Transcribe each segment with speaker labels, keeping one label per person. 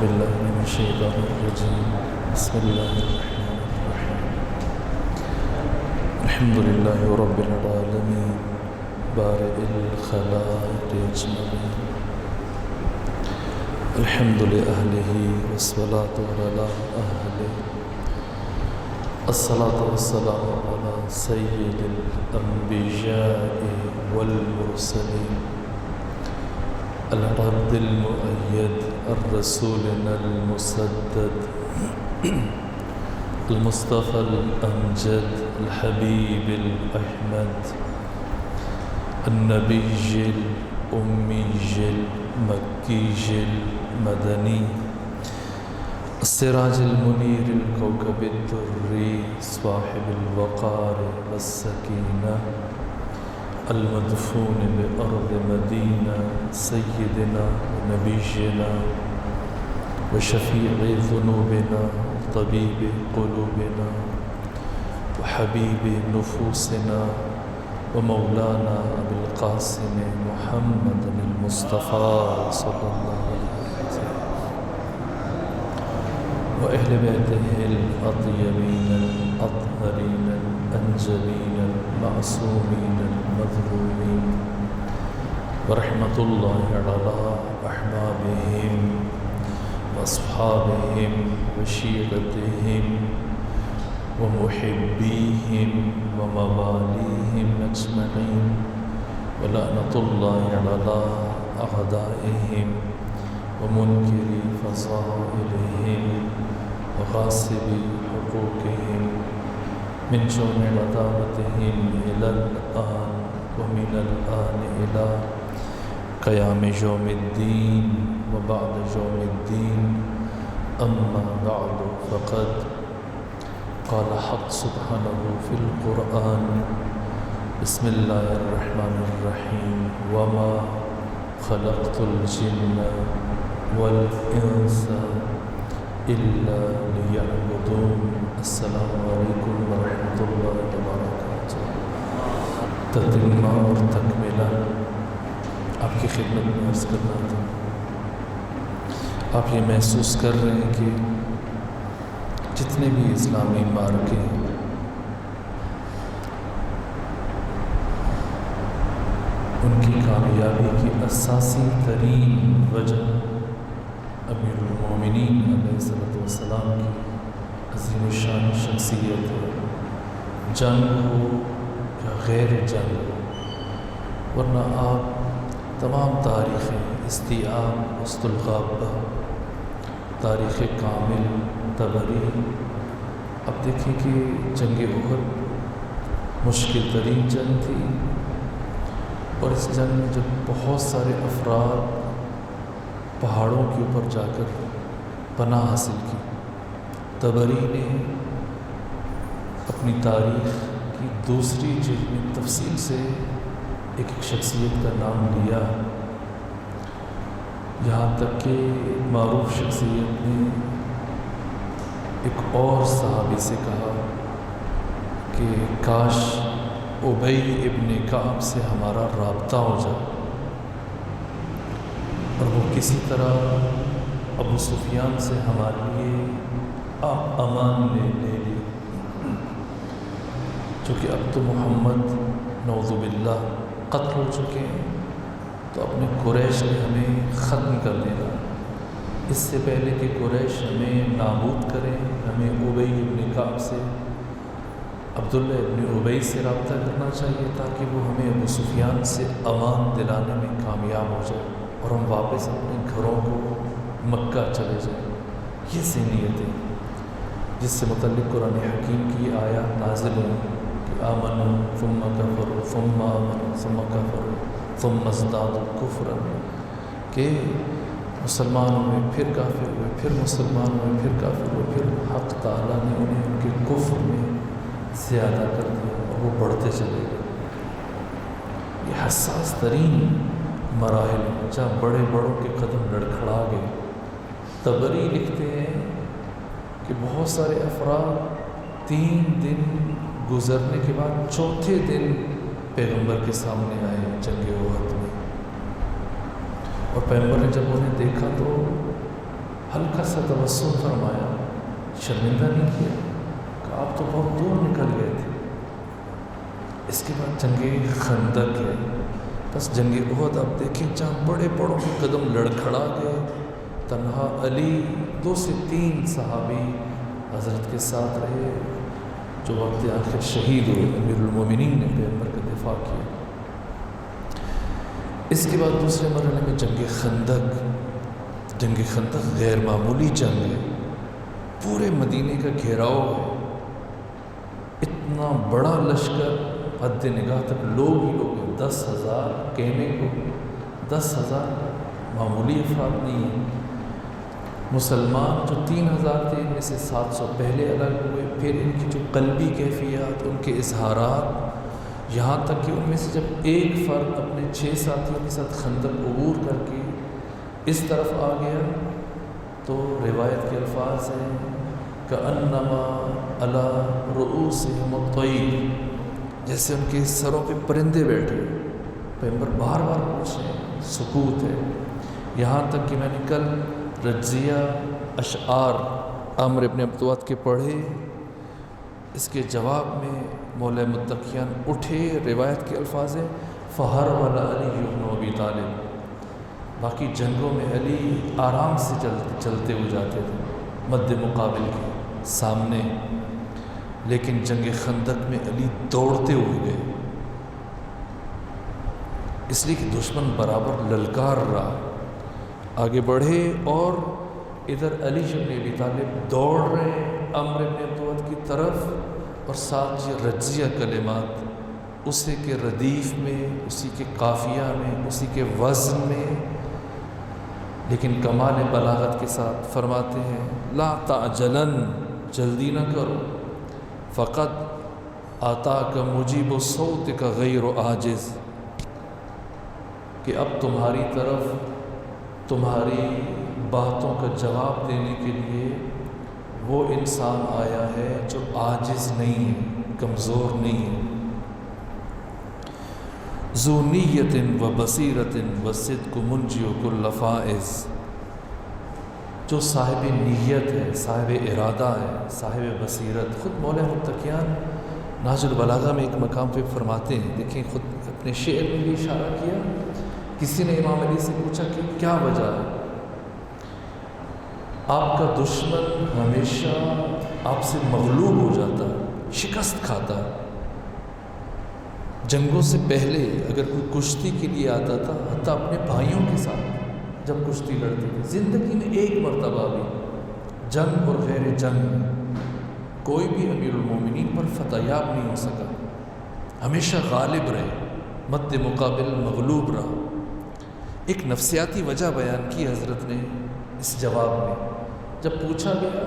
Speaker 1: بالله من الشيطان الرجيم بسم الله الرحمن الرحيم الحمد لله رب العالمين بارئ الخلائق أجمعين الحمد لأهله والصلاة على أهله الصلاة والسلام على سيد الأنبياء والمرسلين العبد المؤيد الرسولنا المسدد المصطفى الأمجد الحبيب الأحمد النبي الأمي المكي المدني السراج المنير الكوكب الدري صاحب الوقار والسكينة المدفون بأرض مدينة سيدنا ونبينا وشفيع ذنوبنا طبيب قلوبنا وحبيب نفوسنا ومولانا أبي القاسم محمد المصطفى صلى الله عليه وسلم وأهل بيته الأطيبين الأطهرين الأنجلين المعصومين المظلومين ورحمة الله على أحبابهم وأصحابهم وشيعتهم ومحبيهم ومواليهم أجمعين ولعنة الله على أعدائهم ومنكري فضائلهم وغاصبي حقوقهم من جون عداوتهم إلى الآن ومن الآن إلى قيام يوم الدين وبعد يوم الدين أما بعد فقد قال حق سبحانه في القرآن بسم الله الرحمن الرحيم وما خلقت الجن والإنس إلا ليعبدون السلام عليكم ورحمة الله وبركاته تتمہ اور تکملہ آپ کی خدمت میں عرض کرنا تھا. آپ یہ محسوس کر رہے ہیں کہ جتنے بھی اسلامی معرکے ہیں ان کی کامیابی کی اساسی ترین وجہ امیر المومنین علیہ السلام کی عظیم الشان شخصیت ہے. جنگ ہو یا غیر جنگ ہو، ورنہ آپ تمام تاریخیں استیاب مستلغابہ تاریخ کامل طبری اب دیکھیں کہ جنگ احد مشکل ترین جنگ تھی، اور اس جنگ میں جب بہت سارے افراد پہاڑوں کے اوپر جا کر پناہ حاصل کی، طبری نے اپنی تاریخ کی دوسری جلد میں تفصیل سے ایک شخصیت کا نام لیا، یہاں تک کہ معروف شخصیت نے ایک اور صحابی سے کہا کہ کاش ابی ابن کعب سے ہمارا رابطہ ہو جائے، اور وہ کسی طرح ابو سفیان سے ہمارے لیے امان لے لی، چونکہ اب تو محمد نعوذ باللہ قتل ہو چکے ہیں، تو اپنے قریش نے ہمیں ختم کر دینا. اس سے پہلے کہ قریش ہمیں نابود کریں، ہمیں ابی ابن کعب سے عبداللہ ابن ابی سے رابطہ کرنا چاہیے تاکہ وہ ہمیں ابو سفیان سے امان دلانے میں کامیاب ہو جائے اور ہم واپس اپنے گھروں کو مکہ چلے جائیں. یہ ذہنیت ہے جس سے متعلق قرآن حکیم کی آیات نازل ہوئی کہ آمنوا ثم کفروا ثم آمنوا ثم کفروا ثم ازدادوا کفرا، کہ مسلمان ہوئے پھر کافر ہوئے، پھر مسلمان ہوئے پھر کافر ہوئے، پھر حق تعالیٰ نے انہیں ان کے کفر میں زیادہ کر دیا اور وہ بڑھتے چلے گئے. یہ حساس ترین مراحل جہاں بڑے بڑوں کے قدم لڑکھڑا گئے. طبری لکھتے ہیں کہ بہت سارے افراد 3 دن گزرنے کے بعد چوتھے دن پیغمبر کے سامنے آئے جنگ احد میں، اور پیغمبر نے جب انہیں دیکھا تو ہلکا سا تبسم فرمایا، شرمندہ نہیں کیا کہ آپ تو بہت دور نکل گئے تھے۔ اس کے بعد جنگ خندق ہے، بس جنگ احد آپ دیکھیں جہاں بڑے بڑوں کے قدم لڑکھڑا گئے، تنہا علی 2 سے 3 صحابی حضرت کے ساتھ رہے، جو وقت آخر شہید ہوئے۔ امیر المومنین نے پیغمبر کا دفاع کیا۔ اس کے بعد دوسرے مرحلے میں جنگ خندق۔ جنگ خندق غیر معمولی جنگ ہے، پورے مدینے کا گھیراؤ ہے، اتنا بڑا لشکر، حد نگاہ تک لوگ ہی لوگ ہیں، 10,000 کہنے کو 10,000 معمولی افراد نہیں ہیں۔ مسلمان جو 3,000 تھے، ان میں سے 700 پہلے الگ ہوئے، پھر ان کی جو قلبی کیفیات، ان کے اظہارات، یہاں تک کہ ان میں سے جب ایک فرد اپنے 6 ساتھیوں کے ساتھ خندق عبور کر کے اس طرف آ گیا تو روایت کے الفاظ ہیں کأنما علی رؤوسہم الطیر، جیسے ان کے سروں پہ پرندے بیٹھے۔ پیغمبر بار بار پوچھ رہے ہیں، سکوت ہے، یہاں تک کہ میں نے کل رجزیہ اشعار عمرو ابن عبدوت کے پڑھے، اس کے جواب میں مولا متقیان اٹھے، روایت کے الفاظ ہیں فہر ولا علی بن ابی طالب۔ باقی جنگوں میں علی آرام سے چلتے ہوئے جاتے تھے مد مقابل کے سامنے، لیکن جنگ خندق میں علی دوڑتے ہوئے گئے، اس لیے کہ دشمن برابر للکار رہا، آگے بڑھے، اور ادھر علی بن ابی طالب دوڑ رہے ہیں عمرو بن عبدوت کی طرف، اور ساتھ یہ رجزیہ کلمات اسی کے ردیف میں، اسی کے قافیہ میں، اسی کے وزن میں، لیکن کمال بلاغت کے ساتھ فرماتے ہیں لا تعجلن، جلدی نہ کرو، فقط آتاک مجیب صوتک غیر عاجز، کہ اب تمہاری طرف تمہاری باتوں کا جواب دینے کے لیے وہ انسان آیا ہے جو عاجز نہیں ہے، کمزور نہیں ہے، ذو نیت و بصیرت و صدق منجی کل فائز، جو صاحب نیت ہے، صاحب ارادہ ہے، صاحب بصیرت۔ خود مولا متقیان نہج البلاغہ میں ایک مقام پہ فرماتے ہیں، دیکھیں خود اپنے شعر میں بھی اشارہ کیا، کسی نے امام علی سے پوچھا کہ کیا وجہ ہے، آپ کا دشمن ہمیشہ آپ سے مغلوب ہو جاتا ہے، شکست کھاتا ہے، جنگوں سے پہلے اگر کوئی کشتی کے لیے آتا تھا، حتیٰ اپنے بھائیوں کے ساتھ جب کشتی لڑتے تھے، زندگی میں ایک مرتبہ بھی جنگ اور غیر جنگ کوئی بھی امیر المومنین پر فتح یاب نہیں ہو سکا، ہمیشہ غالب رہے، مد مقابل مغلوب رہا۔ ایک نفسیاتی وجہ بیان کی حضرت نے اس جواب میں، جب پوچھا گیا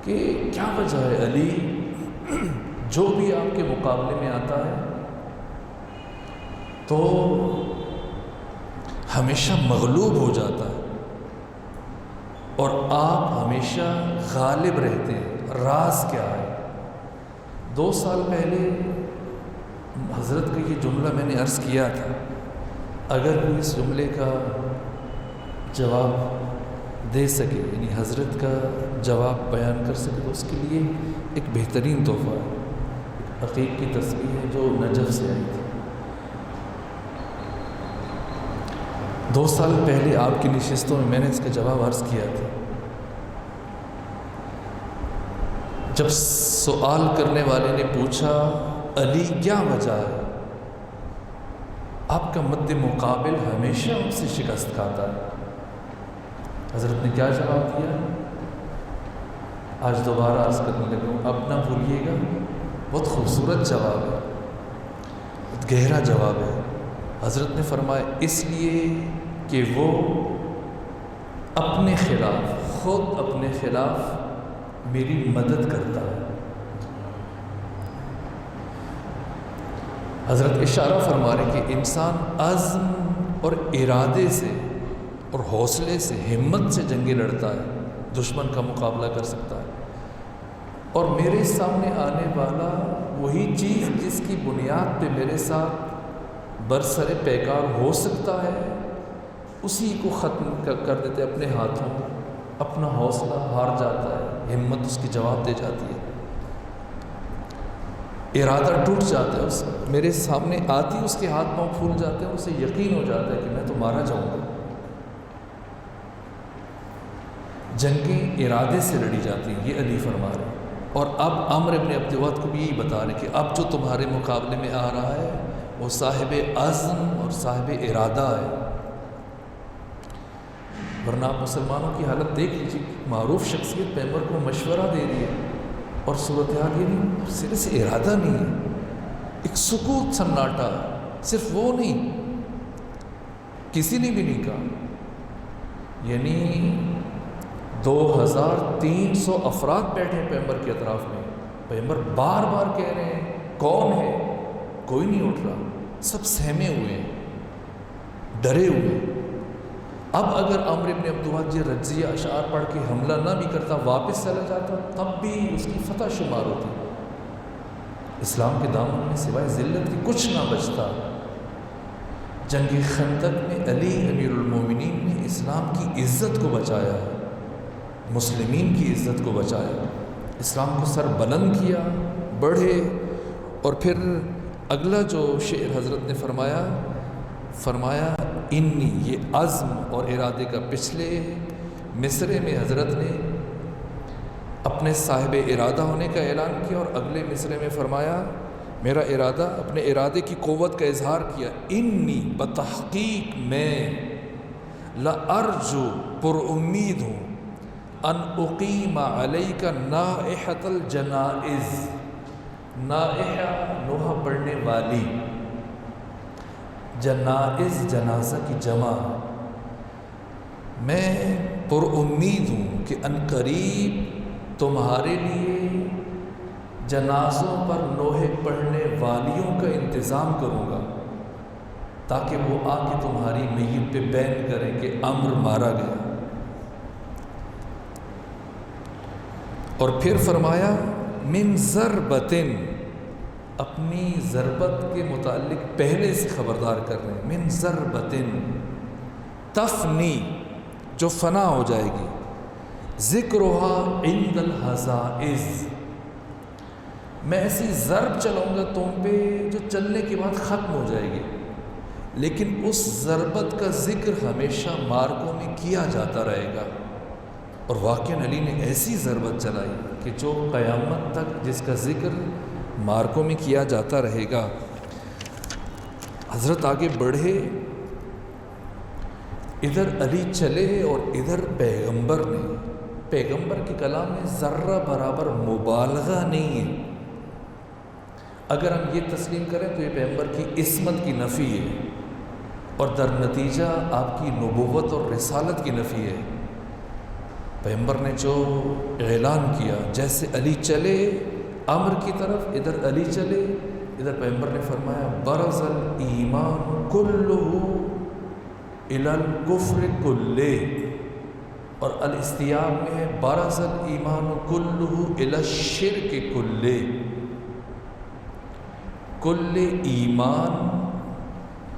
Speaker 1: کہ کیا وجہ ہے علی جو بھی آپ کے مقابلے میں آتا ہے تو ہمیشہ مغلوب ہو جاتا ہے اور آپ ہمیشہ غالب رہتے ہیں، راز کیا ہے؟ 2 سال پہلے حضرت کا یہ جملہ میں نے عرض کیا تھا، اگر کوئی اس جملے کا جواب دے سکے، یعنی حضرت کا جواب بیان کر سکے، تو اس کے لیے ایک بہترین تحفہ ہے، عقیق کی تسبیح ہے جو نجف سے آئی تھی۔ 2 سال پہلے آپ کی نشستوں میں نے اس کا جواب عرض کیا تھا، جب سوال کرنے والے نے پوچھا علی کیا وجہ ہے، آپ کا مد مقابل ہمیشہ ان سے شکست کھاتا ہے، حضرت نے کیا جواب دیا؟ آج دوبارہ عرض کرنے لگا ہوں، اب نہ بھولیے گا، بہت خوبصورت جواب ہے، بہت گہرا جواب ہے۔ حضرت نے فرمایا اس لیے کہ وہ اپنے خلاف، خود اپنے خلاف میری مدد کرتا ہے۔ حضرت اشارہ فرما رہے کہ انسان عزم اور ارادے سے اور حوصلے سے، ہمت سے جنگیں لڑتا ہے، دشمن کا مقابلہ کر سکتا ہے، اور میرے سامنے آنے والا وہی چیز جس کی بنیاد پہ میرے ساتھ برسر پیکار ہو سکتا ہے، اسی کو ختم کر دیتے اپنے ہاتھوں، اپنا حوصلہ ہار جاتا ہے، ہمت اس کی جواب دے جاتی ہے، ارادہ ٹوٹ جاتا ہے، اس میرے سامنے آتی اس کے ہاتھ پاؤں پھول جاتے ہیں، اسے یقین ہو جاتا ہے کہ میں تو مارا جاؤں گا۔ جنگیں ارادے سے لڑی جاتی ہیں، یہ علی فرما رہے ہیں۔ اور اب عمر ابن عبد الود کو بھی یہی بتا رہے کہ اب جو تمہارے مقابلے میں آ رہا ہے وہ صاحب عزم اور صاحب ارادہ ہے، ورنہ آپ مسلمانوں کی حالت دیکھ لیجیے، معروف شخصیت پیغمبر کو مشورہ دے رہی ہے اور صورتحال یہ نہیں، سرے سے ارادہ نہیں ہے، ایک سکوت سناٹا، صرف وہ نہیں، کسی نے بھی نہیں کہا، یعنی 2300 افراد بیٹھے ہیں پیغمبر کے اطراف میں، پیغمبر بار بار کہہ رہے ہیں کون ہے، کوئی نہیں اٹھ رہا، سب سہمے ہوئے ہیں، ڈرے ہوئے ہیں۔ اب اگر عمرو بن عبد الود یہ رجزیہ اشعار پڑھ کے حملہ نہ بھی کرتا، واپس چلا جاتا، تب بھی اس کی فتح شمار ہوتی، اسلام کے دامن میں سوائے ذلت کے کچھ نہ بچتا۔ جنگ خندق میں علی امیر المومنین نے اسلام کی عزت کو بچایا، مسلمین کی عزت کو بچایا، اسلام کو سر بلند کیا، بڑھے۔ اور پھر اگلا جو شعر حضرت نے فرمایا انی، یہ عزم اور ارادے کا پچھلے مصرے میں حضرت نے اپنے صاحب ارادہ ہونے کا اعلان کیا، اور اگلے مصرے میں فرمایا میرا ارادہ، اپنے ارادے کی قوت کا اظہار کیا، انی، بتحقیق میں، لارجو، پر امید ہوں، ان اقیم علیک نائحۃ الجنائز، نائحہ نوحہ پڑھنے والی، جنائز جنازہ کی جمع، میں پر امید ہوں کہ ان قریب تمہارے لیے جنازوں پر نوحے پڑھنے والیوں کا انتظام کروں گا، تاکہ وہ آ کے تمہاری میت پہ بیان کریں کہ عمرو مارا گیا۔ اور پھر فرمایا من ضربتن، اپنی ضربت کے متعلق پہلے سے خبردار کر رہے ہیں، من ضربتن تفنی، جو فنا ہو جائے گی، ذکرها عند الحزائز، میں ایسی ضرب چلاؤں گا تم پہ جو چلنے کے بعد ختم ہو جائے گی، لیکن اس ضربت کا ذکر ہمیشہ مارکوں میں کیا جاتا رہے گا۔ اور واقعاً علی نے ایسی ضربت چلائی کہ جو قیامت تک جس کا ذکر مارکوں میں کیا جاتا رہے گا۔ حضرت آگے بڑھے، ادھر علی چلے اور ادھر پیغمبر کے کلام میں ذرہ برابر مبالغہ نہیں ہے۔ اگر ہم یہ تسلیم کریں تو یہ پیغمبر کی عصمت کی نفی ہے، اور در نتیجہ آپ کی نبوت اور رسالت کی نفی ہے۔ پیغمبر نے جو اعلان کیا، جیسے علی چلے عمر کی طرف، ادھر علی چلے، ادھر پیغمبر نے فرمایا برز الایمان کلہ الی الکفر کلہ، اور الاستیاب میں ہے برز الایمان کلہ الی الشرک کلہ، کل ایمان،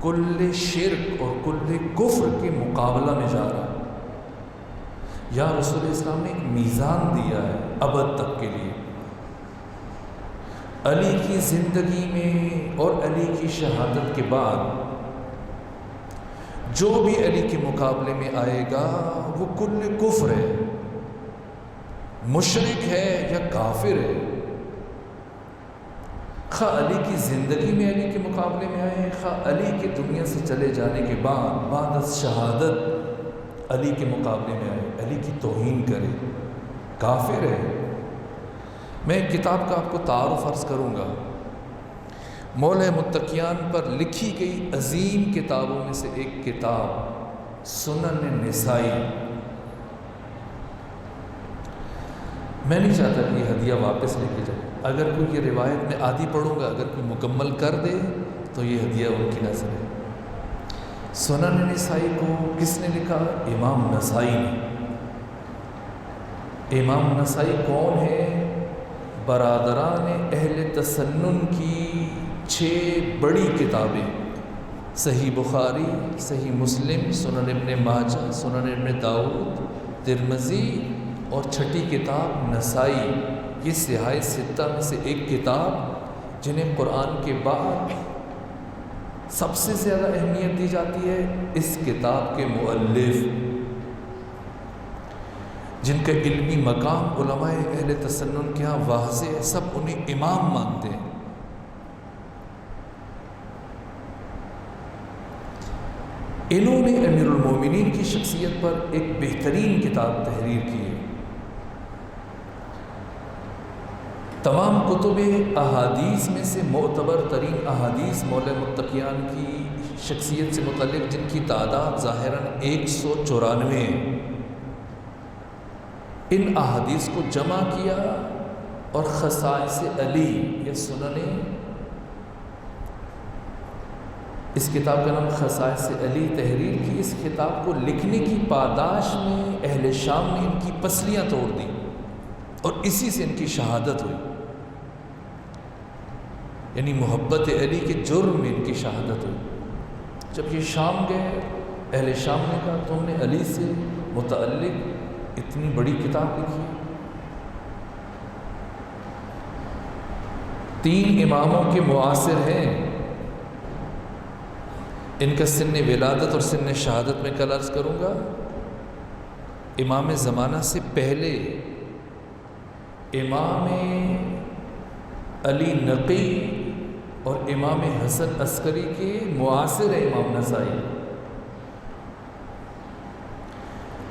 Speaker 1: کل شرک اور کل کفر کے مقابلہ میں جا رہا ہے۔ یا رسول اسلام نے ایک میزان دیا ہے ابد تک کے لیے، علی کی زندگی میں اور علی کی شہادت کے بعد جو بھی علی کے مقابلے میں آئے گا وہ کل کفر ہے، مشرک ہے یا کافر ہے۔ خواہ علی کی زندگی میں علی کے مقابلے میں آئے، خواہ علی کے دنیا سے چلے جانے کے بعد بعد از شہادت علی کے مقابلے میں آئے، علی کی توہین کرے، کافر ہے۔ میں ایک کتاب کا آپ کو تعارف عرض کروں گا، مولا متقیان پر لکھی گئی عظیم کتابوں میں سے ایک کتاب سنن نسائی۔ میں نہیں چاہتا کہ یہ ہدیہ واپس لے کے جائے، اگر کوئی یہ روایت میں آدھی پڑھوں گا، اگر کوئی مکمل کر دے تو یہ ہدیہ ان کی نظر ہے۔ سنن نسائی کو کس نے لکھا؟ امام نسائی نے۔ امام نسائی کون ہے؟ برادران اہل تسنن کی 6 بڑی کتابیں، صحیح بخاری، صحیح مسلم، سنن ابن ماجہ، سنن ابن داؤد، ترمذی اور چھٹی کتاب نسائی، یہ صحاح ستہ میں سے ایک کتاب جنہیں قرآن کے بعد سب سے زیادہ اہمیت دی جاتی ہے۔ اس کتاب کے مؤلف جن کا علمی مقام علماء اہل تسنن کے ہاں واضح ہے، سب انہیں امام مانتے ہیں۔ انہوں نے امیر المومنین کی شخصیت پر ایک بہترین کتاب تحریر کی ہے۔ تمام کتب احادیث میں سے معتبر ترین احادیث مولا متقیان کی شخصیت سے متعلق، جن کی تعداد ظاہراً 194 ہے، ان احادیث کو جمع کیا اور خصائص علی یا سنن، اس کتاب کا نام خصائص علی تحریر کی۔ اس کتاب کو لکھنے کی پاداش میں اہل شام نے ان کی پسلیاں توڑ دیں اور اسی سے ان کی شہادت ہوئی، یعنی محبت علی کے جرم میں ان کی شہادت ہوئی۔ جب یہ شام گئے، اہل شام نے کہا تم نے علی سے متعلق اتنی بڑی کتاب لکھی ہے۔ 3 اماموں کے معاصر ہیں، ان کا سن ولادت اور سن شہادت میں کل عرض کروں گا۔ امام زمانہ سے پہلے امام علی نقی اور امام حسن عسکری کے معاصر ہے امام نسائی،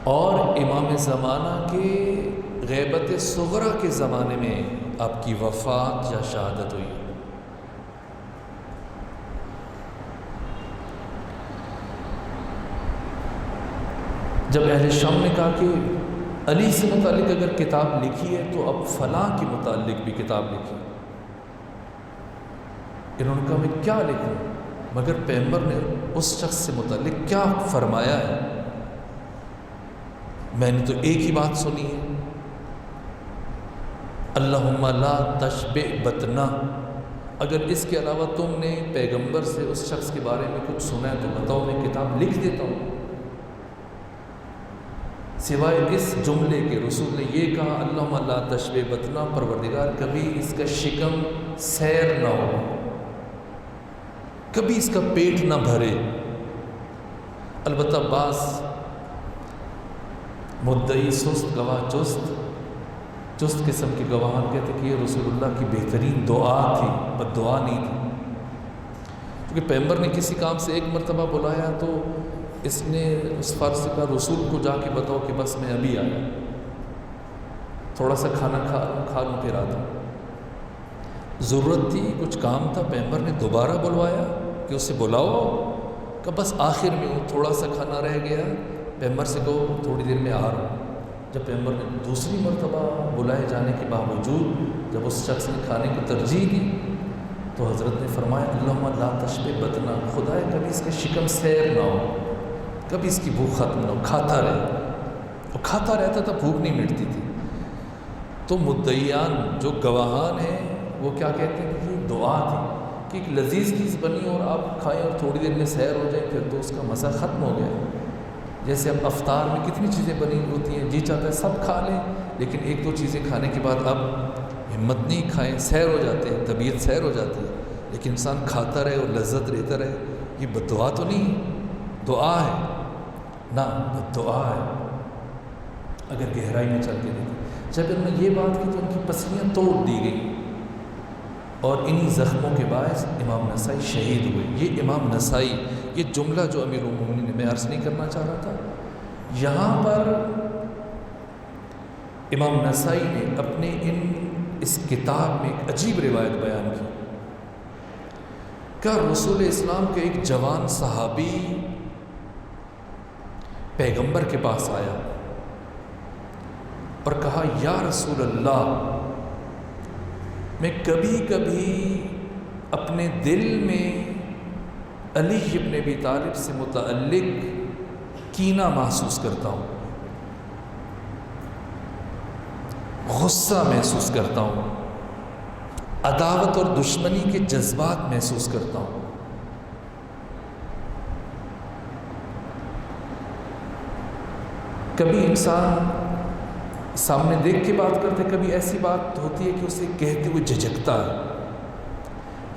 Speaker 1: اور امام زمانہ کے غیبت صغرا کے زمانے میں آپ کی وفات یا شہادت ہوئی۔ جب اہل شام نے کہا کہ علی سے متعلق اگر کتاب لکھی ہے تو اب فلاں کے متعلق بھی کتاب لکھی، انہوں نے کہا میں کیا لکھوں، مگر پیغمبر نے اس شخص سے متعلق کیا فرمایا ہے، میں نے تو ایک ہی بات سنی ہے، اللہم لا تشبع بطنا، اگر اس کے علاوہ تم نے پیغمبر سے اس شخص کے بارے میں کچھ سنا ہے تو بتاؤ، میں کتاب لکھ دیتا ہوں۔ سوائے اس جملے کے رسول نے یہ کہا اللہم لا تشبع بطنا، پروردگار کبھی اس کا شکم سیر نہ ہو، کبھی اس کا پیٹ نہ بھرے۔ البتہ بعض مدعی سست، گواہ چست قسم کے گواہان کہتے کہ یہ رسول اللہ کی بہترین دعا تھی، بد دعا نہیں تھی، کیونکہ پیغمبر نے کسی کام سے ایک مرتبہ بلایا تو اس نے اس فرض کا رسول کو جا کے بتاؤ کہ بس میں ابھی آیا، تھوڑا سا کھانا کھا لوں پھر آتا ہوں۔ ضرورت تھی، کچھ کام تھا، پیغمبر نے دوبارہ بلوایا کہ اسے بلاؤ، کہ بس آخر میں تھوڑا سا کھانا رہ گیا، پیغمبر سے کہو تھوڑی دیر میں آ رہا ہوں۔ جب پیغمبر نے دوسری مرتبہ بلائے جانے کے باوجود جب اس شخص نے کھانے کو ترجیح دی تو حضرت نے فرمایا اللہم لا تشبع بطنا، خدائے کبھی اس کا شکم سیر نہ ہو، کبھی اس کی بھوک ختم نہ ہو، کھاتا رہے، اور کھاتا رہتا تھا، بھوک نہیں مٹتی تھی۔ تو مدعیان جو گواہان ہیں وہ کیا کہتے ہیں کہ یہ دعا تھی کہ ایک لذیذ چیز بنی اور آپ کھائیں اور تھوڑی دیر میں سیر ہو جائے، پھر تو اس کا مزہ ختم ہو گیا۔ جیسے اب افطار میں کتنی چیزیں بنی ہوتی ہیں، جی چاہتا ہے سب کھا لیں، لیکن 1-2 چیزیں کھانے کے بعد اب ہمت نہیں، کھائیں، سیر ہو جاتے ہیں، طبیعت سیر ہو جاتی ہے، لیکن انسان کھاتا رہے اور لذت لیتا رہے، یہ بد دعا تو نہیں، دعا ہے نا، بد دعا ہے اگر گہرائی میں چل کے دیکھیں۔ جب انہوں نے یہ بات کی تو ان کی پسلیاں توڑ دی گئی، اور انہی زخموں کے باعث امام نسائی شہید ہوئے۔ یہ امام نسائی، یہ جملہ جو امیر المومنین نے میں عرض نہیں کرنا چاہ رہا تھا، یہاں پر امام نسائی نے اپنے اس کتاب میں ایک عجیب روایت بیان کی کہ رسول اسلام کے ایک جوان صحابی پیغمبر کے پاس آیا اور کہا یا رسول اللہ، میں کبھی کبھی اپنے دل میں علی ابن ابی طالب سے متعلق کینہ محسوس کرتا ہوں، غصہ محسوس کرتا ہوں، عداوت اور دشمنی کے جذبات محسوس کرتا ہوں۔ کبھی انسان سامنے دیکھ کے بات کرتے، کبھی ایسی بات ہوتی ہے کہ اسے کہتے ہوئے جھجکتا ہے.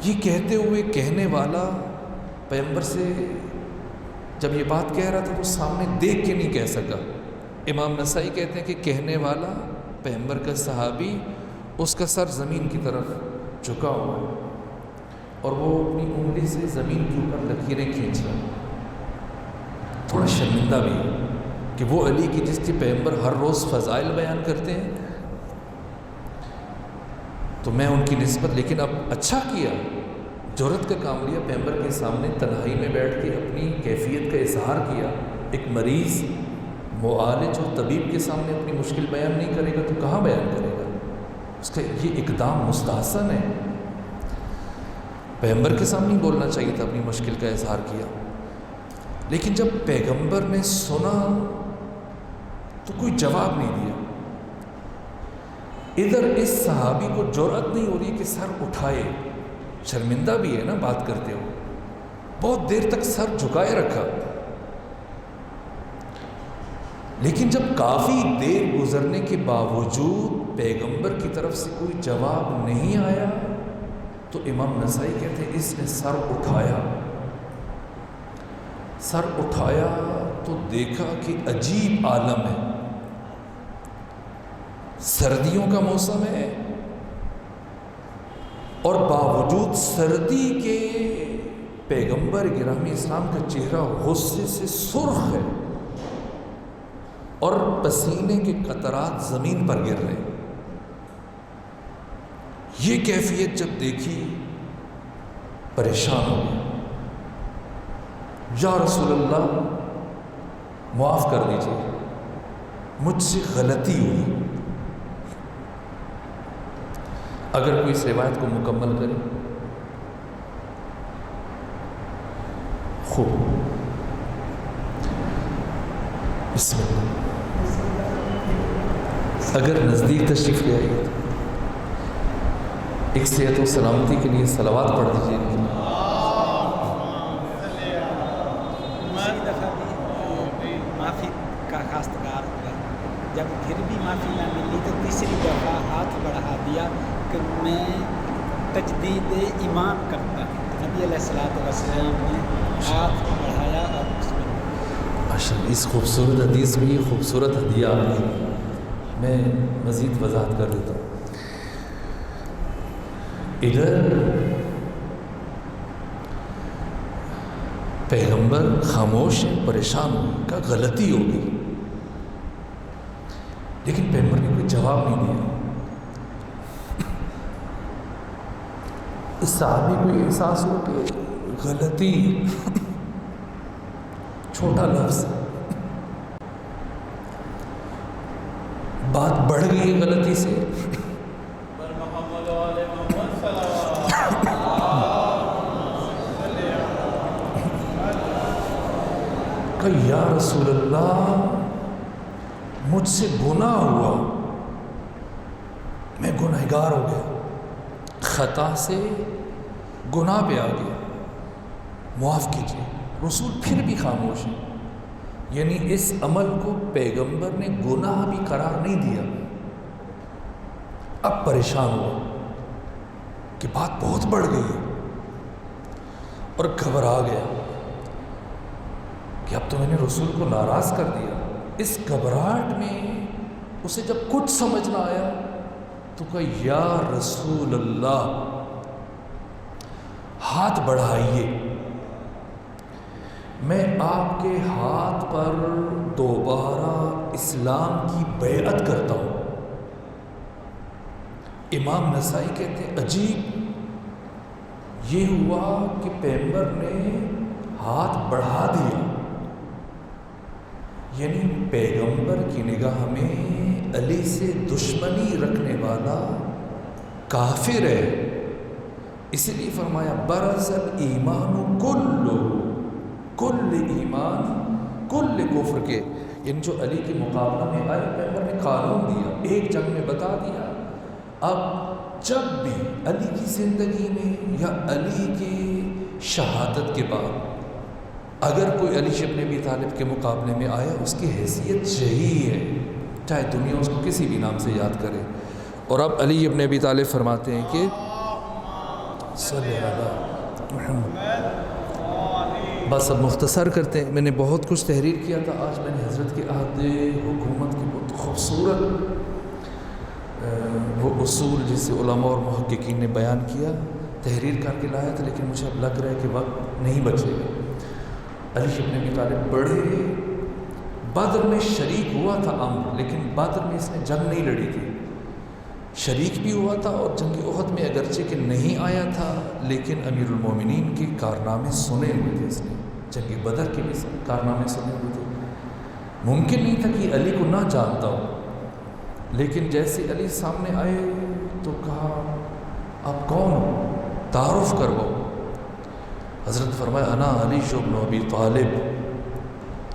Speaker 1: یہ کہتے ہوئے کہنے والا پیغمبر سے جب یہ بات کہہ رہا تھا تو سامنے دیکھ کے نہیں کہہ سکا. امام نسائی کہتے ہیں کہ کہنے والا پیغمبر کا صحابی، اس کا سر زمین کی طرف جھکا ہوا ہے اور وہ اپنی انگلی سے زمین کے اوپر لکیریں کھینچ رہا ہے. تھوڑا شرمندہ بھی ہے کہ وہ علی کی جس کے پیغمبر ہر روز فضائل بیان کرتے ہیں تو میں ان کی نسبت، لیکن اب اچھا کیا، جرأت کا کام لیا، پیغمبر کے سامنے تنہائی میں بیٹھ کے اپنی کیفیت کا اظہار کیا. ایک مریض معالج اور طبیب کے سامنے اپنی مشکل بیان نہیں کرے گا تو کہاں بیان کرے گا؟ اس کا یہ اقدام مستحسن ہے. پیغمبر کے سامنے بولنا چاہیے تھا، اپنی مشکل کا اظہار کیا. لیکن جب پیغمبر نے سنا تو کوئی جواب نہیں دیا. ادھر اس صحابی کو جرأت نہیں ہو رہی کہ سر اٹھائے، شرمندہ بھی ہے نا بات کرتے ہو، بہت دیر تک سر جھکائے رکھا. لیکن جب کافی دیر گزرنے کے باوجود پیغمبر کی طرف سے کوئی جواب نہیں آیا تو امام نسائی کہتے ہیں اس نے سر اٹھایا. سر اٹھایا تو دیکھا کہ عجیب عالم ہے. سردیوں کا موسم ہے اور باوجود سردی کے پیغمبر گرامی اسلام کا چہرہ غصے سے سرخ ہے اور پسینے کے قطرات زمین پر گر رہے. یہ کیفیت جب دیکھی پریشان ہو گیا. یا رسول اللہ معاف کر دیجیے، مجھ سے غلطی ہوئی. اگر کوئی اس روایت کو مکمل کرے خوب. بسم اللہ. اگر نزدیک تشریف لے آئیے تو ایک صحت و سلامتی کے لیے صلوات پڑھ دیجیے.
Speaker 2: معافی کا خواستگار ہوا، جب پھر بھی معافی نہ ملی تو تیسری دفعہ ہاتھ بڑھا دیا کہ میں تجدید ایمان کرتا ہوں. نبی علیہ السلام نے ہاتھ بڑھایا اور اس میں
Speaker 1: اس خوبصورت حدیث میں یہ خوبصورت ہدیہ میں مزید وضاحت کر دیتا ہوں. ادھر پیغمبر خاموش ہے، پریشان ہو کا غلطی ہوگی، لیکن پیغمبر نے کوئی جواب نہیں دیا. اس صحابی کو یہ احساس ہو کہ غلطی چھوٹا لفظ، بات بڑھ گئی غلطی سے. کہ یا رسول اللہ مجھ سے گناہ ہوا، میں گنہگار ہو گیا، خطا سے گناہ پہ آ گیا، معاف کیجیے. رسول پھر بھی خاموش ہے، یعنی اس عمل کو پیغمبر نے گناہ بھی قرار نہیں دیا. اب پریشان ہوا کہ بات بہت بڑھ گئی ہے اور گھبرا گیا کہ اب تو میں نے رسول کو ناراض کر دیا. اس گھبراہٹ میں اسے جب کچھ سمجھ نہ آیا تو کہا یا رسول اللہ ہاتھ بڑھائیے، میں آپ کے ہاتھ پر دوبارہ اسلام کی بیعت کرتا ہوں. امام نسائی کہتے ہیں عجیب یہ ہوا کہ پیغمبر نے ہاتھ بڑھا دیا، یعنی پیغمبر کی نگاہ میں علی سے دشمنی رکھنے والا کافر ہے. اسی لیے فرمایا برز الایمان کل ایمان کل کفر کے، یعنی جو علی کے مقابلہ میں آئے پیغمبر نے قانون دیا، ایک جنگ میں بتا دیا اب جب بھی علی کی زندگی میں یا علی کی شہادت کے بعد اگر کوئی علی ابن ابی طالب کے مقابلے میں آیا اس کی حیثیت یہی ہے، چاہے دنیا اس کو کسی بھی نام سے یاد کرے۔ اور اب علی ابن ابی طالب فرماتے ہیں کہ صلی اللہ محمد۔ بس اب مختصر کرتے ہیں، میں نے بہت کچھ تحریر کیا تھا، آج میں نے حضرت کے عہد حکومت کی بہت خوبصورت وہ اصول جسے علماء اور محققین نے بیان کیا تحریر کر کے لایا تھا، لیکن مجھے اب لگ رہا ہے کہ وقت نہیں بچے گا۔ علی ابن ابی طالب بڑے بدر میں شریک ہوا تھا عمر، لیکن بدر میں اس نے جنگ نہیں لڑی تھی، شریک بھی ہوا تھا، اور جنگ احد میں اگرچہ کہ نہیں آیا تھا لیکن امیر المومنین کے کارنامے سنے ہوئے تھے، اس نے جنگ بدر کے بھی کارنامے سنے ہوئے تھے۔ ممکن نہیں تھا کہ علی کو نہ جانتا ہو، لیکن جیسے علی سامنے آئے تو کہا آپ کون ہو، تعارف کرواؤ۔ حضرت فرمایا انا علی ابن ابی طالب۔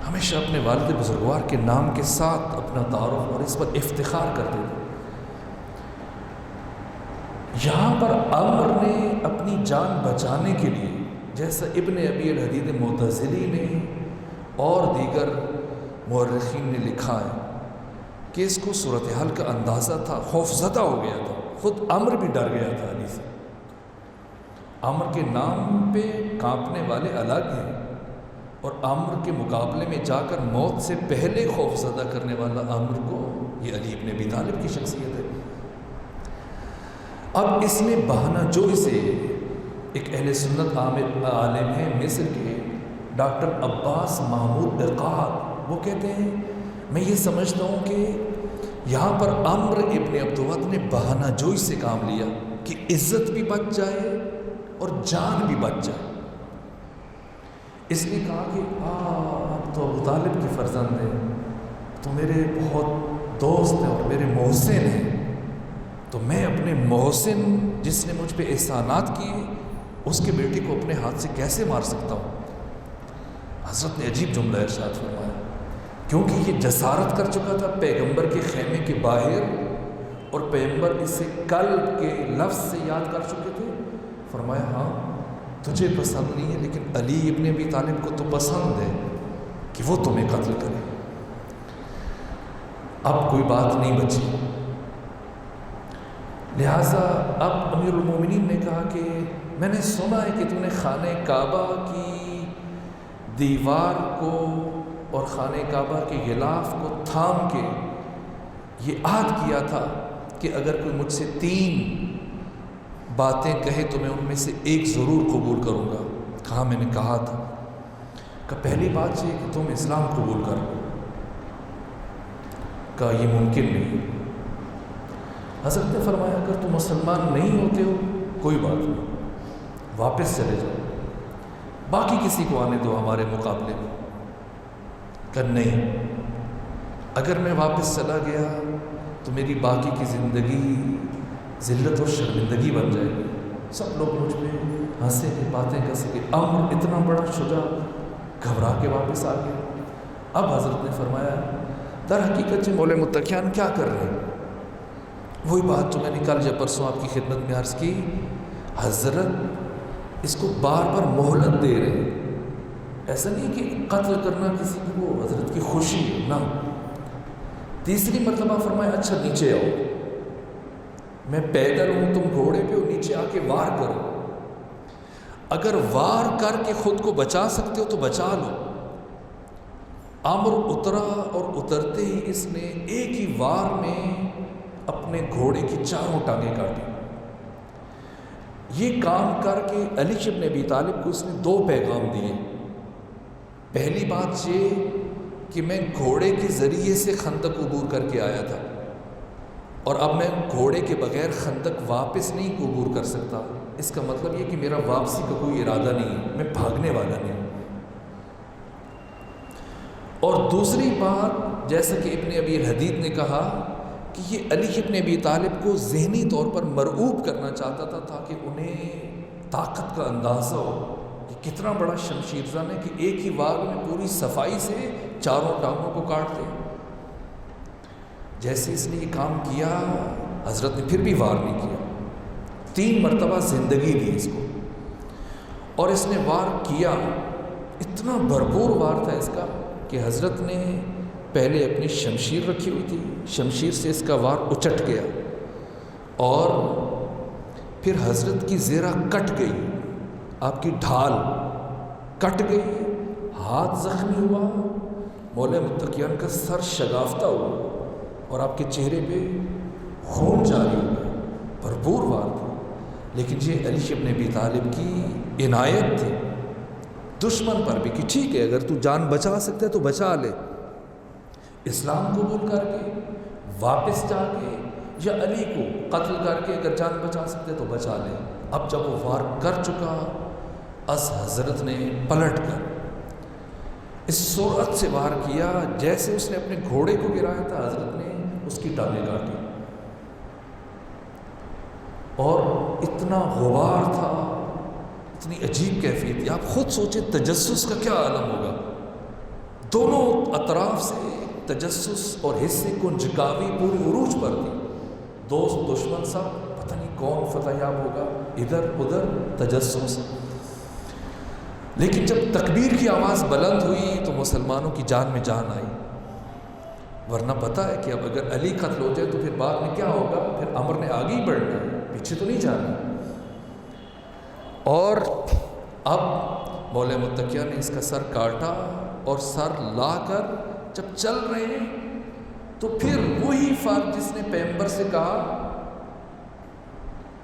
Speaker 1: ہمیشہ اپنے والد بزرگوار کے نام کے ساتھ اپنا تعارف اور اس پر افتخار کرتے تھے۔ یہاں پر عمر نے اپنی جان بچانے کے لیے، جیسا ابن ابی الحدید معتزلی نے اور دیگر مورخین نے لکھا ہے کہ اس کو صورتحال کا اندازہ تھا، خوف زدہ ہو گیا تھا، خود عمر بھی ڈر گیا تھا علی سے۔ عمر کے نام پہ کانپنے والے الگ ہیں، اور عمر کے مقابلے میں جا کر موت سے پہلے خوف زدہ کرنے والا عمر کو، یہ علی ابن ابی طالب کی شخصیت ہے۔ اب اس میں بہانہ جوئی سے ایک اہل سنت عالم ہے مصر کے ڈاکٹر عباس محمود عقاد، وہ کہتے ہیں میں یہ سمجھتا ہوں کہ یہاں پر عمر ابن عبدود نے بہانہ جوئی سے کام لیا کہ عزت بھی بچ جائے اور جان بھی بچ جائے۔ اس نے کہا کہ آپ تو ابو طالب کے فرزند ہیں، تو میرے بہت دوست ہیں اور میرے محسن ہیں، تو میں اپنے محسن جس نے مجھ پہ احسانات کیے اس کے بیٹے کو اپنے ہاتھ سے کیسے مار سکتا ہوں۔ حضرت نے عجیب جملہ ارشاد فرمایا، کیونکہ یہ جسارت کر چکا تھا پیغمبر کے خیمے کے باہر، اور پیغمبر اسے قلب کے لفظ سے یاد کر چکے تھے۔ فرمایا ہاں تجھے پسند نہیں ہے، لیکن علی ابن ابی طالب کو تو پسند ہے کہ وہ تمہیں قتل کرے۔ اب کوئی بات نہیں بچی، لہٰذا اب امیر المومنین نے کہا کہ میں نے سنا ہے کہ تم نے خانہ کعبہ کی دیوار کو اور خانہ کعبہ کے غلاف کو تھام کے یہ عہد کیا تھا کہ اگر کوئی مجھ سے 3 باتیں کہے تو میں ان میں سے ایک ضرور قبول کروں گا۔ کہا میں نے کہا تھا کہ پہلی بات یہ کہ تم اسلام قبول کرو۔ کہا یہ ممکن نہیں۔ حضرت نے فرمایا اگر تم مسلمان نہیں ہوتے ہو کوئی بات نہیں، واپس چلے جاؤ، باقی کسی کو آنے دو ہمارے مقابلے میں۔ کہ نہیں، اگر میں واپس چلا گیا تو میری باقی کی زندگی ذلت اور شرمندگی بن جائے گی، سب لوگ مجھ پہ ہنسے گے، باتیں کر سکے۔ عمر اتنا بڑا شجاع گھبرا کے واپس آ گیا۔ اب حضرت نے فرمایا در حقیقت مولا متقیان کیا کر رہے ہیں؟ وہی بات جو میں نے کل یا پرسوں آپ کی خدمت میں عرض کی، حضرت اس کو بار بار مہلت دے رہے ہیں۔ ایسا نہیں کہ قتل کرنا کسی کو حضرت کی خوشی ہے، نہ۔ تیسری مرتبہ فرمایا اچھا نیچے آؤ، میں پیدل ہوں، تم گھوڑے پہ ہو، نیچے آ کے وار کرو، اگر وار کر کے خود کو بچا سکتے ہو تو بچا لو۔ عمر اترا اور اترتے ہی اس نے ایک ہی وار میں اپنے گھوڑے کی 4 ٹانگیں کاٹی۔ یہ کام کر کے علی ابن ابی طالب کو اس نے 2 پیغام دیے۔ پہلی بات یہ کہ میں گھوڑے کے ذریعے سے خندق عبور کر کے آیا تھا، اور اب میں گھوڑے کے بغیر خندق واپس نہیں عبور کر سکتا۔ اس کا مطلب یہ کہ میرا واپسی کا کوئی ارادہ نہیں ہے، میں بھاگنے والا نہیں۔ اور دوسری بات، جیسا کہ ابن ابی الحدید نے کہا کہ یہ علی ابن ابی طالب کو ذہنی طور پر مرعوب کرنا چاہتا تھا تاکہ انہیں طاقت کا اندازہ ہو کہ کتنا بڑا شمشیر زن ہے کہ ایک ہی وار میں پوری صفائی سے 4 ٹانگوں کو کاٹ دے۔ جیسے اس نے یہ کام کیا، حضرت نے پھر بھی وار نہیں کیا، 3 مرتبہ زندگی دی اس کو، اور اس نے وار کیا اتنا بھرپور وار تھا اس کا کہ حضرت نے پہلے اپنی شمشیر رکھی ہوئی تھی، شمشیر سے اس کا وار اچٹ گیا اور پھر حضرت کی زیرہ کٹ گئی، آپ کی ڈھال کٹ گئی، ہاتھ زخمی ہوا، مولا متقیان کا سر شگافتہ ہوا اور آپ کے چہرے پہ خون جاری ہو گیا، بھرپور وار تھا۔ لیکن یہ علی ابن ابی طالب کی عنایت تھی دشمن پر بھی کہ ٹھیک ہے اگر تو جان بچا سکتا ہے تو بچا لے، اسلام قبول کر کے واپس جا کے یا علی کو قتل کر کے اگر جان بچا سکتے تو بچا لے۔ اب جب وہ وار کر چکا، اس حضرت نے پلٹ کر اس سرعت سے وار کیا جیسے اس نے اپنے گھوڑے کو گرایا تھا، حضرت نے اس کی ٹانگیں کاٹی اور اتنا غبار تھا، اتنی عجیب کیفیت تھی۔ آپ خود سوچیں تجسس کا کیا عالم ہوگا، دونوں اطراف سے تجسس اور حصے کنجکاوی پوری عروج پر تھی، دوست دشمن سب، پتہ نہیں کون فتح یاب ہوگا، ادھر ادھر تجسس۔ لیکن جب تکبیر کی آواز بلند ہوئی تو مسلمانوں کی جان میں جان آئی، ورنہ پتہ ہے کہ اب اگر علی قتل ہو جائے تو پھر بعد میں کیا ہوگا، پھر امر نے آگے ہی بڑھنا ہے، پیچھے تو نہیں جانا۔ اور اب مولا متقیہ نے اس کا سر کاٹا اور سر لا کر جب چل رہے ہیں تو پھر وہی فرد جس نے پیغمبر سے کہا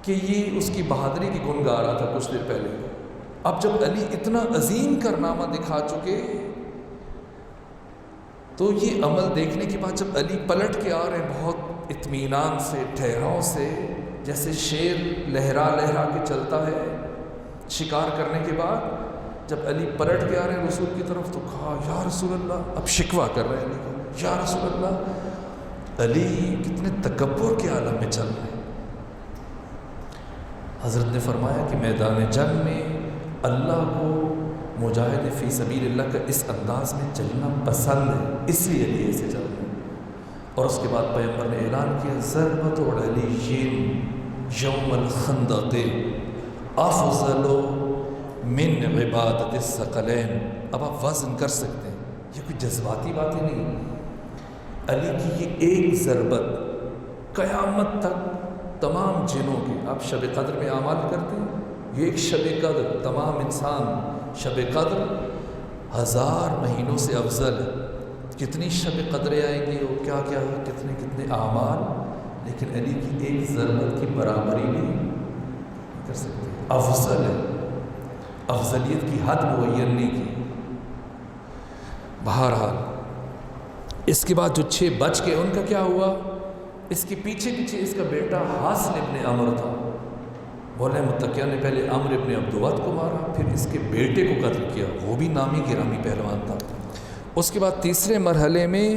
Speaker 1: کہ یہ اس کی بہادری کی گن گا رہا تھا کچھ دیر پہلے، اب جب علی اتنا عظیم کارنامہ دکھا چکے تو یہ عمل دیکھنے کے بعد جب علی پلٹ کے آ رہے ہیں بہت اطمینان سے، ٹھہراؤ سے، جیسے شیر لہرا لہرا کے چلتا ہے شکار کرنے کے بعد، جب علی پلٹ کے آ رہے ہیں رسول کی طرف تو کہا یا رسول اللہ، اب شکوہ کر رہے ہیں علی کو، یا رسول اللہ۔ علی کتنے تکبر کے عالم میں چل رہے ہیں۔ حضرت نے فرمایا کہ میدان جنگ میں اللہ کو مجاہد فی سبیل اللہ کا اس انداز میں چلنا پسند ہے، اس لیے علی ایسے چل رہے ہیں۔ اور اس کے بعد پیغمبر نے اعلان کیا ضربت علی یوم الخندق افضل من عبادت الثقلین۔ اب آپ وزن کر سکتے ہیں، یہ کوئی جذباتی باتیں نہیں، علی کی یہ ایک ضربت قیامت تک تمام جنوں کے، آپ شب قدر میں اعمال کرتے ہیں، یہ ایک شب قدر، تمام انسان شب قدر 1000 مہینوں سے افضل ہے۔ کتنی شب قدریں آئیں گی اور کیا کیا کتنے کتنے اعمال، لیکن علی کی ایک ضربت کی برابری نہیں کر سکتے، افضل ہے، افضلیت کی حد معین نہیں کی۔ بہرحال اس کے بعد جو 6 بچ کے ان کا کیا ہوا، اس کے پیچھے پیچھے اس کا بیٹا حاصل ابن عمر تھا، مولا متقیہ نے پہلے عمر ابن عبدود کو مارا، پھر اس کے بیٹے کو قتل کیا، وہ بھی نامی گرامی پہلوان تھا۔ اس کے بعد تیسرے مرحلے میں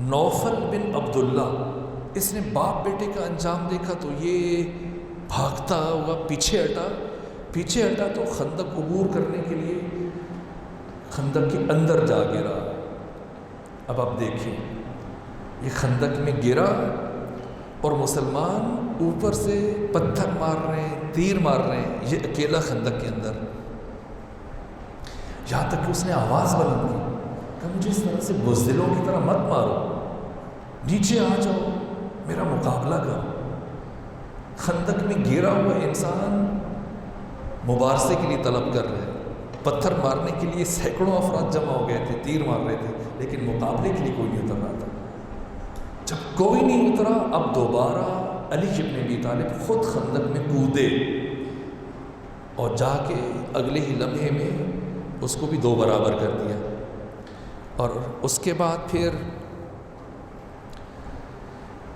Speaker 1: نوفل بن عبداللہ، اس نے باپ بیٹے کا انجام دیکھا تو یہ بھاگتا ہوا پیچھے ہٹا تو خندق عبور کرنے کے لیے خندق کے اندر جا گرا۔ اب آپ دیکھیں یہ خندق میں گرا اور مسلمان اوپر سے پتھر مار رہے ہیں، تیر مار رہے ہیں، یہ اکیلا خندق کے اندر، یہاں تک کہ اس نے آواز بلند کی کہ مجھے اس طرح سے بزدلوں کی طرح مت مارو، نیچے آ جاؤ، میرا مقابلہ کرو۔ خندق میں گرا ہوا انسان مبارزے کے لیے طلب کر رہے ہیں، پتھر مارنے کے لیے سینکڑوں افراد جمع ہو گئے تھے، تیر مار رہے تھے، لیکن مقابلے کے لیے کوئی نہیں اتر رہا تھا۔ جب کوئی نہیں اترا، اب دوبارہ علی ابن ابی طالب خود خندق میں کودے اور جا کے اگلے ہی لمحے میں اس کو بھی 2 برابر کر دیا۔ اور اس کے بعد پھر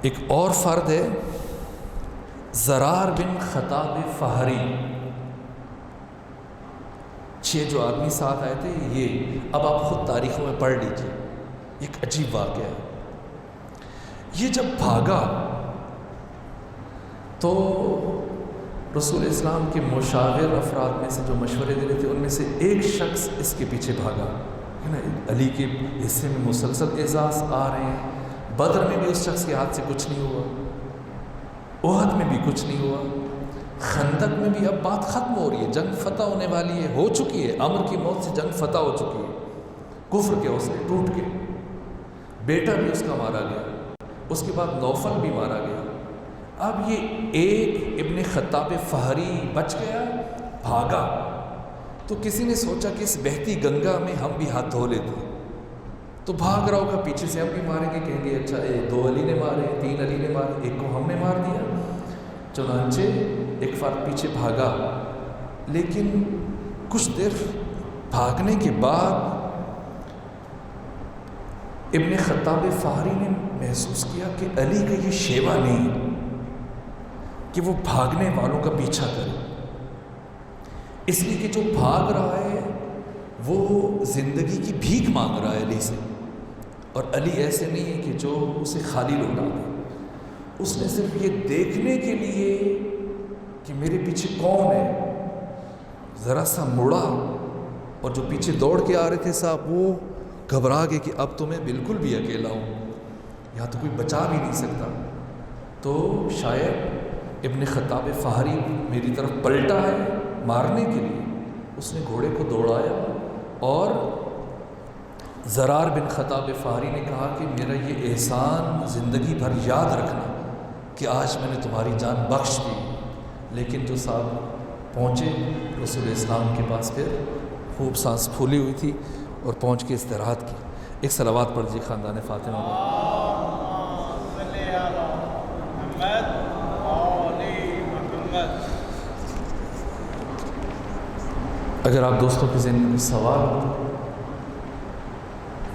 Speaker 1: ایک اور فرد ہے زرار بن خطاب فہری، 6 جو آدمی ساتھ آئے تھے یہ، اب آپ خود تاریخوں میں پڑھ لیجئے، ایک عجیب واقعہ ہے۔ یہ جب بھاگا تو رسول اسلام کے مشاور افراد میں سے جو مشورے دے رہے تھے ان میں سے ایک شخص اس کے پیچھے بھاگا، ہے نا، علی کے حصے میں مسلسل اعزاز آ رہے ہیں، بدر میں بھی اس شخص کے ہاتھ سے کچھ نہیں ہوا، احد میں بھی کچھ نہیں ہوا، خندق میں بھی اب بات ختم ہو رہی ہے، جنگ فتح ہونے والی ہے، ہو چکی ہے، عمر کی موت سے جنگ فتح ہو چکی ہے، کفر کے حوصلے ٹوٹ کے، بیٹا بھی اس کا مارا گیا، اس کے بعد نوفل بھی مارا گیا۔ اب یہ ایک ابن خطاب فہری بچ گیا، بھاگا، تو کسی نے سوچا کہ اس بہتی گنگا میں ہم بھی ہاتھ دھو لیتے، تو بھاگ رہا ہوگا، پیچھے سے ہم بھی ماریں گے، کہیں گے اچھا 2 علی نے مارے، 3 علی نے مارے، ایک کو ہم نے مار دیا۔ چنانچہ ایک فرد پیچھے بھاگا، لیکن کچھ دیر بھاگنے کے بعد ابن خطاب فہری نے محسوس کیا کہ علی کا یہ شیوا نہیں کہ وہ بھاگنے والوں کا پیچھا کرے، اس لیے کہ جو بھاگ رہا ہے وہ زندگی کی بھیک مانگ رہا ہے علی سے، اور علی ایسے نہیں ہے کہ جو اسے خالی لوٹا دے۔ اس نے صرف یہ دیکھنے کے لیے کہ میرے پیچھے کون ہے ذرا سا مڑا، اور جو پیچھے دوڑ کے آ رہے تھے صاحب وہ گھبرا گئے کہ اب تو میں بالکل بھی اکیلا ہوں، یہاں تو کوئی بچا بھی نہیں سکتا۔ تو شاید ابن خطاب فہری میری طرف پلٹا ہے مارنے کے لیے، اس نے گھوڑے کو دوڑایا، اور زرار بن خطاب فہری نے کہا کہ میرا یہ احسان زندگی بھر یاد رکھنا کہ آج میں نے تمہاری جان بخش دی۔ لیکن جو صاحب پہنچے رسول اسلام کے پاس، پھر خوب سانس پھولی ہوئی تھی اور پہنچ کے استراحت کی۔ ایک صلوات پڑھ دیجیے خاندان فاطمہ میں۔ اگر آپ دوستوں کے ذہن میں کوئی سوال ہو،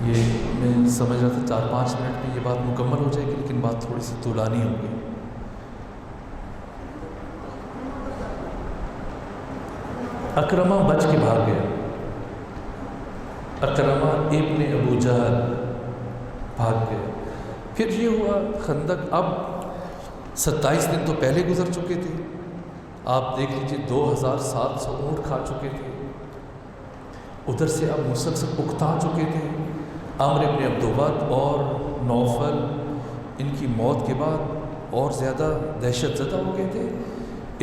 Speaker 1: یہ میں سمجھ رہا تھا 4-5 منٹ میں یہ بات مکمل ہو جائے گی، لیکن بات تھوڑی سی طولانی ہوگی۔ اکرمہ بچ کے بھاگ گیا، اکرمہ ابن ابو جہل بھاگ گیا۔ پھر یہ ہوا خندق، اب 27 دن تو پہلے گزر چکے تھے، آپ دیکھ لیجیے 2700 اونٹ کھا چکے تھے، ادھر سے اب مسلسل اکتا چکے تھے۔ عمر ابن عبدود اور نوفل ان کی موت کے بعد اور زیادہ دہشت زدہ ہو گئے تھے۔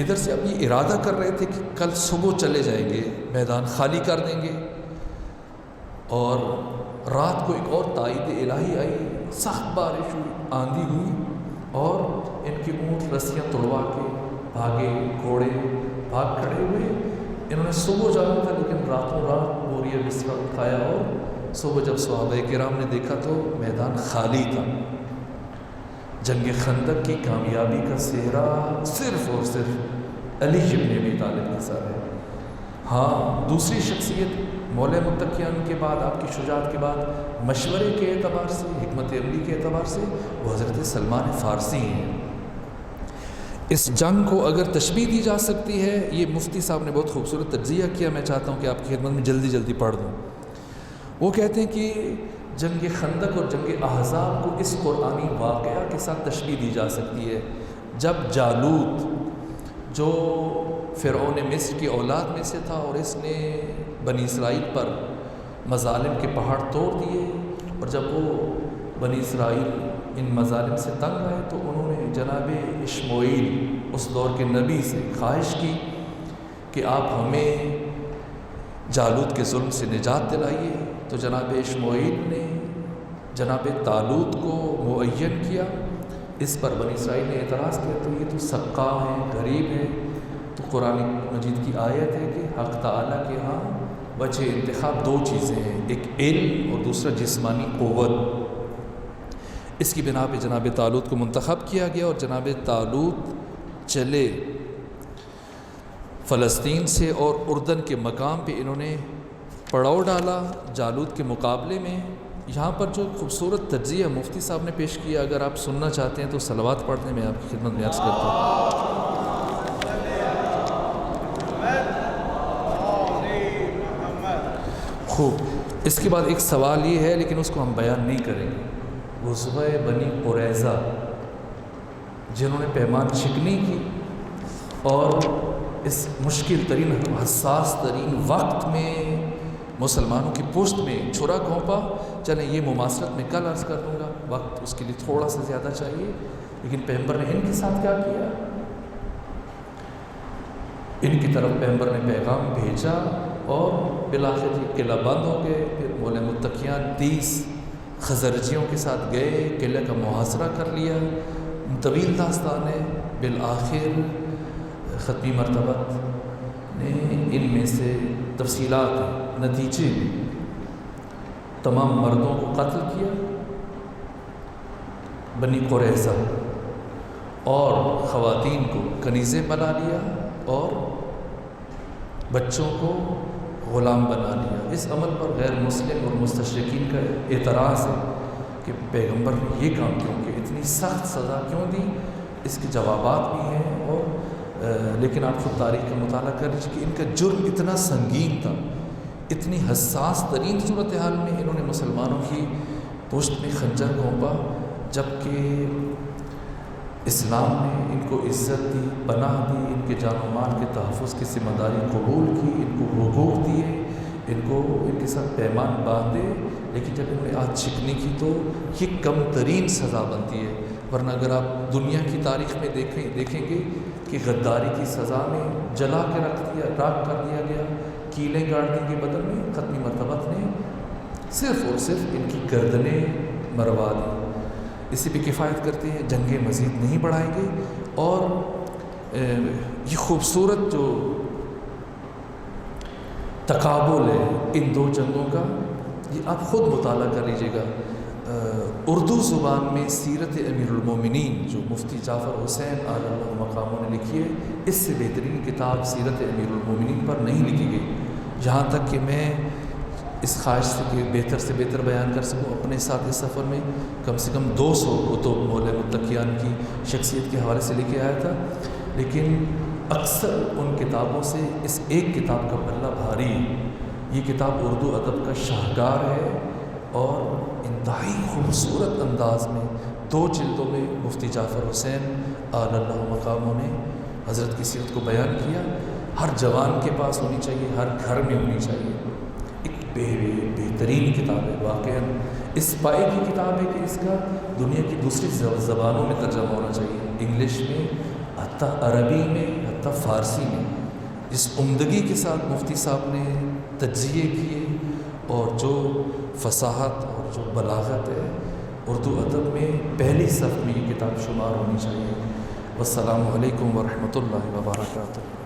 Speaker 1: ادھر سے اب یہ ارادہ کر رہے تھے کہ کل صبح چلے جائیں گے، میدان خالی کر دیں گے، اور رات کو ایک اور تائید الہی آئی، سخت بارش ہوئی، آندھی ہوئی، اور ان کے اونٹ رسیاں توڑوا کے بھاگے، گھوڑے بھاگ کھڑے ہوئے۔ انہوں نے صبح جانا تھا، لیکن راتوں رات بوریا بستر اٹھایا، اور صبح جب صحابہ کرام نے دیکھا تو میدان خالی تھا۔ جنگ خندق کی کامیابی کا سہرا صرف اور صرف علی بن ابی طالب کے ساتھ ہے۔ ہاں، دوسری شخصیت مولا متقیان کے بعد، آپ کی شجاعت کے بعد، مشورے کے اعتبار سے، حکمت عملی کے اعتبار سے، وہ حضرت سلمان فارسی ہیں۔ اس جنگ کو اگر تشبیہ دی جا سکتی ہے، یہ مفتی صاحب نے بہت خوبصورت تجزیہ کیا، میں چاہتا ہوں کہ آپ کی خدمت میں جلدی جلدی پڑھ دوں۔ وہ کہتے ہیں کہ جنگ خندق اور جنگ احزاب کو اس قرآنی واقعہ کے ساتھ تشبیہ دی جا سکتی ہے، جب جالوت جو فرعون مصر کی اولاد میں سے تھا، اور اس نے بنی اسرائیل پر مظالم کے پہاڑ توڑ دیے، اور جب وہ بنی اسرائیل ان مظالم سے تنگ آئے تو انہوں نے جناب اشمعیل اس دور کے نبی سے خواہش کی کہ آپ ہمیں جالوت کے ظلم سے نجات دلائیے۔ تو جناب اشمعیل نے جناب طالوت کو معین کیا، اس پر بنی اسرائیل نے اعتراض کیا، تو یہ تو سقا ہیں، غریب ہیں۔ تو قرآن مجید کی آیت ہے کہ حق تعالیٰ کے ہاں وجہ انتخاب 2 چیزیں ہیں، ایک علم اور دوسرا جسمانی قوت۔ اس کی بنا پہ جناب طالوت کو منتخب کیا گیا، اور جناب طالوت چلے فلسطین سے، اور اردن کے مقام پہ انہوں نے پڑاؤ ڈالا جالوت کے مقابلے میں۔ یہاں پر جو خوبصورت تجزیہ مفتی صاحب نے پیش کیا، اگر آپ سننا چاہتے ہیں تو صلوات پڑھنے میں آپ کی خدمت میں عرض کرتا ہوں۔ خوب، اس کے بعد ایک سوال یہ ہے، لیکن اس کو ہم بیان نہیں کریں گے۔ غزوہ بنی قریظہ جنہوں نے پیمان شکنی کی، اور اس مشکل ترین حساس ترین وقت میں مسلمانوں کی پشت میں چھرا گھونپا۔ چلیں یہ مماثلت میں کل عرض کر دوں گا، وقت اس کے لیے تھوڑا سا زیادہ چاہیے، لیکن پیغمبر نے ان کے ساتھ کیا کیا؟ ان کی طرف پیغمبر نے پیغام بھیجا اور بالآخر یہ قلعہ بند ہو گئے. پھر مولے متقیان 30 خزرجیوں کے ساتھ گئے، قلعے کا محاصرہ کر لیا. طویل داستان ہے. بالآخر ختمی مرتبہ نے ان میں سے تفصیلات نتیجے میں تمام مردوں کو قتل کیا، بنی قریظہ، اور خواتین کو کنیزیں بنا لیا اور بچوں کو غلام بنا لیا. اس عمل پر غیر مسلم اور مستشرقین کا اعتراض ہے کہ پیغمبر نے یہ کام کیوں کیا، اتنی سخت سزا کیوں دی. اس کے جوابات بھی ہیں اور لیکن آپ خود تاریخ کا مطالعہ کر لیجیے کہ ان کا جرم اتنا سنگین تھا، اتنی حساس ترین صورتحال میں انہوں نے مسلمانوں کی پشت میں خنجر گھونپا، جبکہ اسلام نے ان کو عزت دی، پناہ دی، ان کے جان و مال کے تحفظ کی ذمہ داری قبول کی، ان کو حقوق دیے، ان کے ساتھ پیمان باندھے. لیکن جب انہوں نے آج شکنی کی تو یہ کم ترین سزا بنتی ہے. ورنہ اگر آپ دنیا کی تاریخ میں دیکھیں گے کہ غداری کی سزا میں جلا کے راکھ کر دیا گیا، کیلیں گاڑ دی کے بدل میں ختمی مرتبہ نے صرف اور صرف ان کی گردنیں مروا دی. اسی پہ کفایت کرتے ہیں، جنگیں مزید نہیں بڑھائیں گے. اور یہ خوبصورت جو تقابل ہے ان دو جنگوں کا، یہ آپ خود مطالعہ کر لیجیے گا. اردو زبان میں سیرت امیر المومنین جو مفتی جعفر حسین علی اللہ مقامہ نے لکھی ہے، اس سے بہترین کتاب سیرت امیر المومنین پر نہیں لکھی گئی. یہاں تک کہ میں اس خواہش سے کہ بہتر سے بہتر بیان کر سکوں، اپنے ساتھ اس سفر میں کم سے کم 200 کتب مولے متقیان کی شخصیت کے حوالے سے لے کے آیا تھا. لیکن اکثر ان کتابوں سے اس ایک کتاب کا پلہ بھاری ہے. یہ کتاب اردو ادب کا شاہکار ہے اور انتہائی خوبصورت انداز میں 2 جلدوں میں مفتی جعفر حسین علی اللہ مقامہ نے حضرت کی سیرت کو بیان کیا. ہر جوان کے پاس ہونی چاہیے، ہر گھر میں ہونی چاہیے. ایک بہترین کتاب ہے، واقعاً اس پائے کی کتاب ہے کہ اس کا دنیا کی دوسری زبانوں میں ترجمہ ہونا چاہیے، انگلش میں، حتیٰ عربی میں، حتیٰ فارسی میں. جس عمدگی کے ساتھ مفتی صاحب نے تجزیے کیے اور جو فصاحت اور جو بلاغت ہے، اردو ادب میں پہلی صف میں یہ کتاب شمار ہونی چاہیے. والسلام علیکم ورحمۃ اللہ وبرکاتہ.